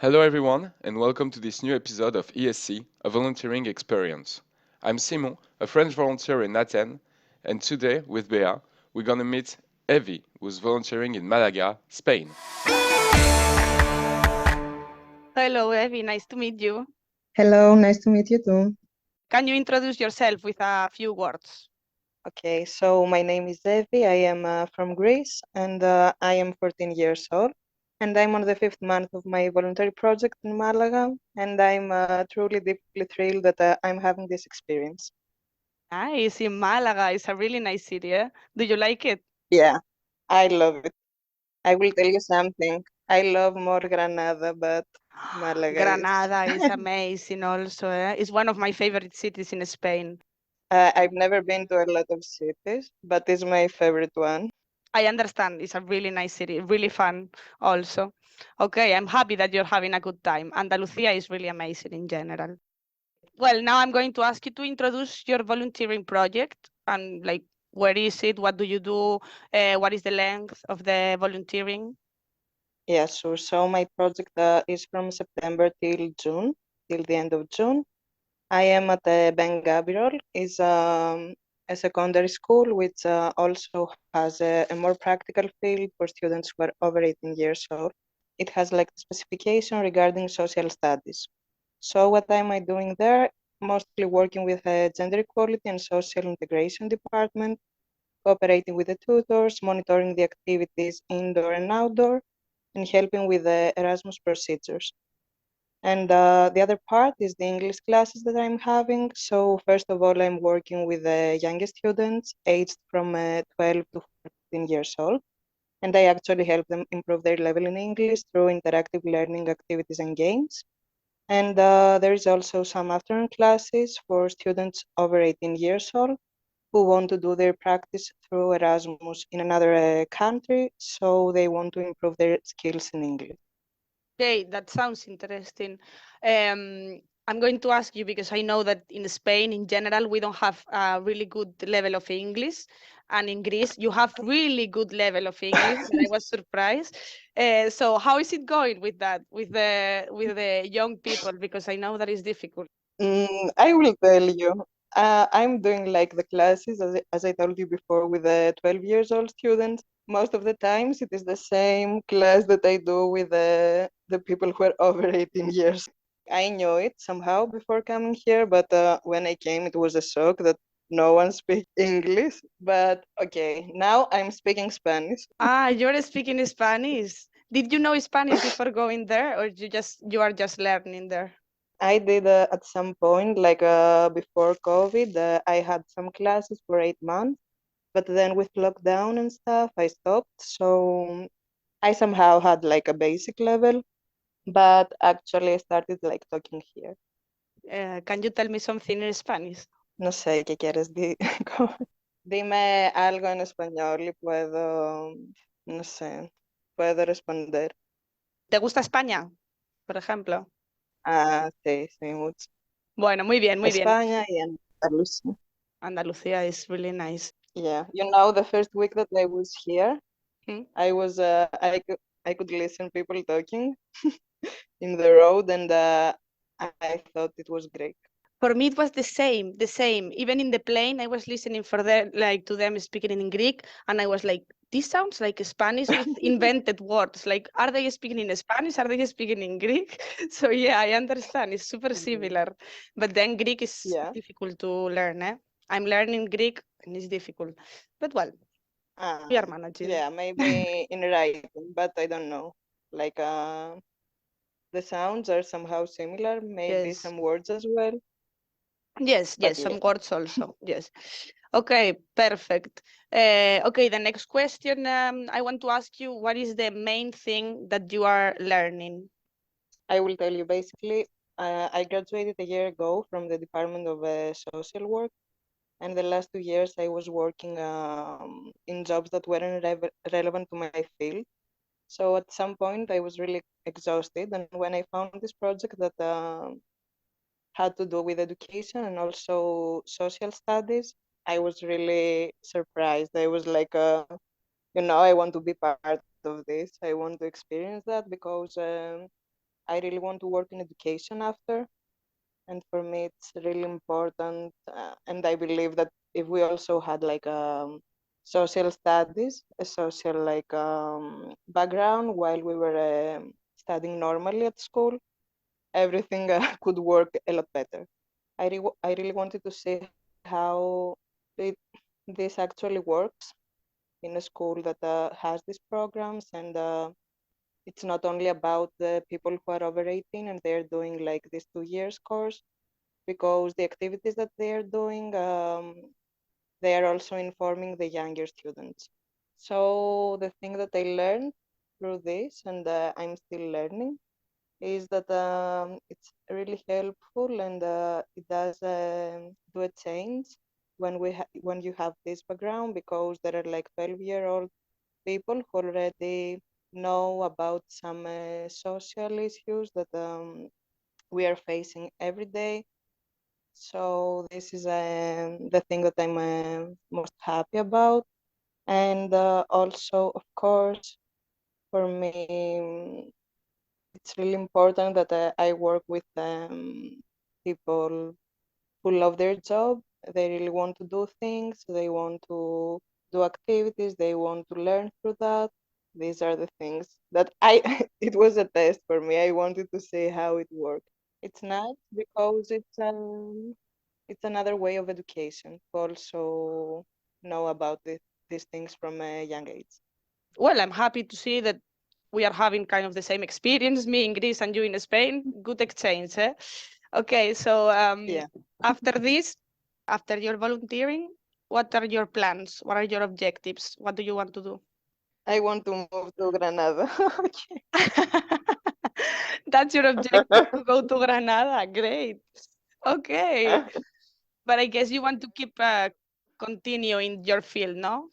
Hello, everyone, and welcome to this new episode of ESC, a volunteering experience. I'm Simon, a French volunteer in Athens, and today, with Bea, we're gonna meet Evie, who's volunteering in Malaga, Spain. Hello, Evie. Nice to meet you. Hello, nice to meet you too. Can you introduce yourself with a few words? Okay, so my name is Evi. I am from Greece and I am 14 years old. And I'm on the fifth month of my voluntary project in Malaga. And I'm truly deeply thrilled that I'm having this experience. Nice. In Malaga. It's a really nice city. Eh? Do you like it? Yeah, I love it. I will tell you something. I love more Granada, but Malaga is. Granada is amazing also. Eh? It's one of my favorite cities in Spain. I've never been to a lot of cities, but it's my favorite one. I understand. It's a really nice city, really fun also. Okay, I'm happy that you're having a good time. Andalusia is really amazing in general. Well, now I'm going to ask you to introduce your volunteering project and like where is it? What do you do? What is the length of the volunteering? Yeah, sure. So my project is from September till June, till the end of June. I am at Ben Gabriel, is a secondary school which also has a more practical field for students who are over 18 years old. It has like specification regarding social studies. So what am I doing there? Mostly working with gender equality and social integration department, cooperating with the tutors, monitoring the activities indoor and outdoor, and helping with the Erasmus procedures. And the other part is the English classes that I'm having. So first of all, I'm working with the youngest students aged from 12 to 14 years old. And I actually help them improve their level in English through interactive learning activities and games. And there is also some afternoon classes for students over 18 years old who want to do their practice through Erasmus in another country. So they want to improve their skills in English. Okay, that sounds interesting. I'm going to ask you because I know that in Spain, in general, we don't have a really good level of English, and in Greece, you have really good level of English, and I was surprised. So, how is it going with that, with the young people? Because I know that is difficult. I will tell you. I'm doing like the classes, as I told you before, with the 12 years old students. Most of the times, it is the same class that I do with the people who are over 18 years. I knew it somehow before coming here, but when I came, it was a shock that no one speaks English. But okay, now I'm speaking Spanish. Ah, you're speaking Spanish. Did you know Spanish before going there, or you are just learning there? I did at some point, like before COVID, I had some classes for 8 months. But then with lockdown and stuff, I stopped. So I somehow had like a basic level, but actually I started like talking here. Can you tell me something in Spanish? No sé qué quieres decir. Dime algo en español y puedo, no sé, puedo responder. ¿Te gusta España, por ejemplo? Ah, sí, sí, mucho. Bueno, muy bien, muy bien. España y Andalucía. Andalucía is really nice. Yeah, you know, the first week that I was here, Hmm? I could listen people talking in the road, and I thought it was great. For me, it was the same. Even in the plane, I was listening for them, like to them speaking in Greek, and I was like, this sounds like Spanish with invented words. Like, are they speaking in Spanish? Are they speaking in Greek? So yeah, I understand. It's super similar. But then Greek is Yeah. difficult to learn. Eh? I'm learning Greek and it's difficult. But well, we are managing. Yeah, maybe in writing, but I don't know. Like the sounds are somehow similar, maybe Yes. some words as well. Yes, But yes, yeah. some words also. Yes. Okay, perfect. Okay, the next question I want to ask you, what is the main thing that you are learning? I will tell you basically, I graduated a year ago from the Department of Social Work, and the last 2 years I was working in jobs that weren't relevant to my field. So at some point I was really exhausted, and when I found this project that had to do with education and also social studies, I was really surprised. I was like, I want to be part of this. I want to experience that because I really want to work in education after. And for me, it's really important. And I believe that if we also had like social studies, a social like background while we were studying normally at school, everything could work a lot better. I really wanted to see how this actually works in a school that has these programs, and it's not only about the people who are over 18 and they're doing like this 2 years course, because the activities that they are doing, they are also informing the younger students. So the thing that I learned through this, and I'm still learning, is that it's really helpful, and it does do a change when you have this background, because there are like 12-year-old people who already know about some social issues that we are facing every day. So this is the thing that I'm most happy about. And also, of course, for me, it's really important that I work with people who love their job. They really want to do things. They want to do activities. They want to learn through that. These are the things that it was a test for me. I wanted to see how it worked. It's nice because it's another way of education to also know about these things from a young age. Well, I'm happy to see that we are having kind of the same experience, me in Greece and you in Spain. Good exchange, eh? Okay, so Yeah, after this, after your volunteering, what are your plans? What are your objectives? What do you want to do? I want to move to Granada. That's your objective, to go to Granada. Great. Okay. But I guess you want to keep continue in your field, no?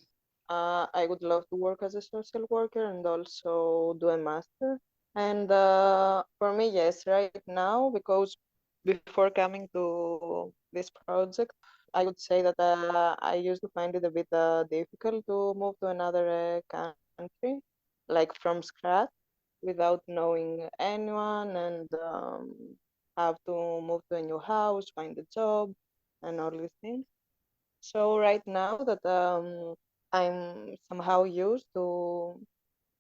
I would love to work as a social worker and also do a master. And for me, yes, right now, because before coming to this project, I would say that I used to find it a bit difficult to move to another country, like from scratch, without knowing anyone, and have to move to a new house, find a job, and all these things. So right now that I'm somehow used to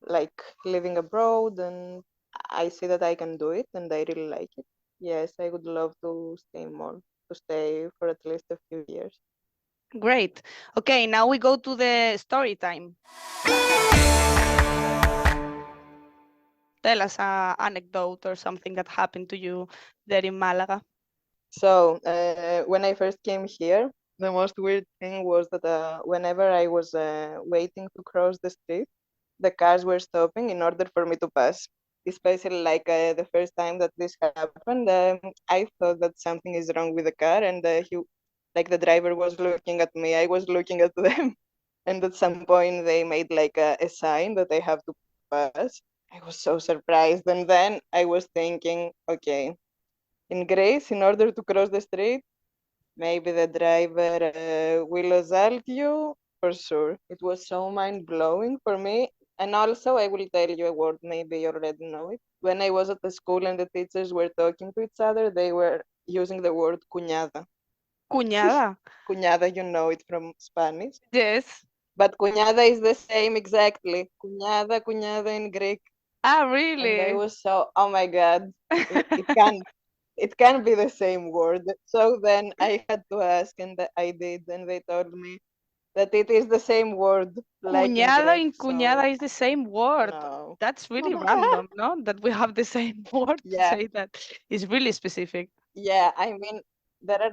like living abroad, and I see that I can do it and I really like it. Yes, I would love to stay more, to stay for at least a few years. Great. Okay, now we go to the story time. Tell us a anecdote or something that happened to you there in Malaga. So when I first came here, the most weird thing was that whenever I was waiting to cross the street, the cars were stopping in order for me to pass. Especially like the first time that this happened, I thought that something is wrong with the car, and like the driver was looking at me, I was looking at them, and at some point they made like a sign that I have to pass. I was so surprised, and then I was thinking, okay, in Greece, in order to cross the street, maybe the driver will assault you for sure. It was so mind blowing for me. And also, I will tell you a word, maybe you already know it. When I was at the school and the teachers were talking to each other, they were using the word cuñada. Cuñada. Cuñada, you know it from Spanish. Yes. But cuñada is the same exactly. Cuñada, cuñada in Greek. Ah, And I really? was so, oh my God, it can be the same word. So then I had to ask, and I did, and they told me that it is the same word, like in Cuñada Greek. and So cuñada is the same word. no, That's really random, no? That we have the same word to yeah, say that. It's really specific. yeah. I mean, there are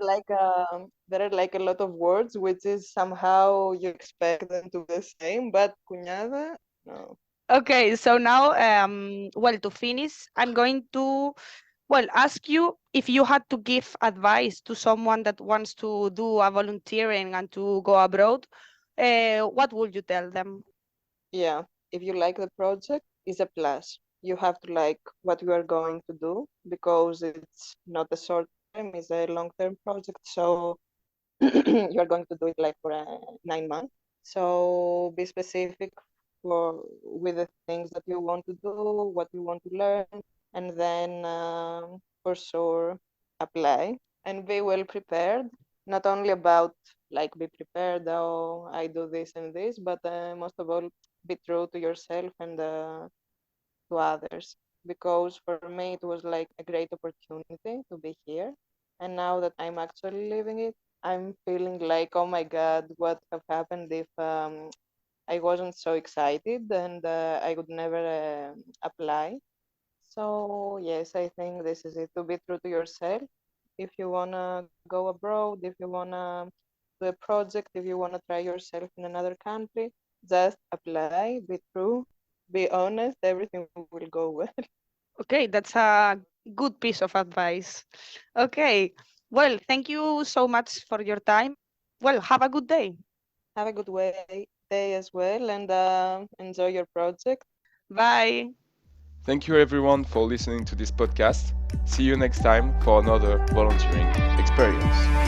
like a lot of words which is somehow you expect them to be the same, but cuñada, no. Okay, so now, well, to finish, I'm going to, well, ask you if you had to give advice to someone that wants to do a volunteering and to go abroad, what would you tell them? Yeah, if you like the project, it's a plus. You have to like what you are going to do because it's not a short term, it's a long term project. So you are going to do it like for 9 months. So be specific for with the things that you want to do, what you want to learn. and then for sure apply and be well prepared. Not only about like be prepared, oh, I do this and this, but most of all, be true to yourself and to others. Because for me, it was like a great opportunity to be here. And now that I'm actually living it, I'm feeling like, oh my God, what have happened if I wasn't so excited and I would never apply. So yes, I think this is it. To be true to yourself. If you wanna go abroad, if you wanna do a project, if you wanna try yourself in another country, just apply. Be true. Be honest. Everything will go well. Okay, that's a good piece of advice. Okay, well, thank you so much for your time. Well, have a good day. Have a good day as well, and enjoy your project. Bye. Thank you everyone for listening to this podcast. See you next time for another volunteering experience.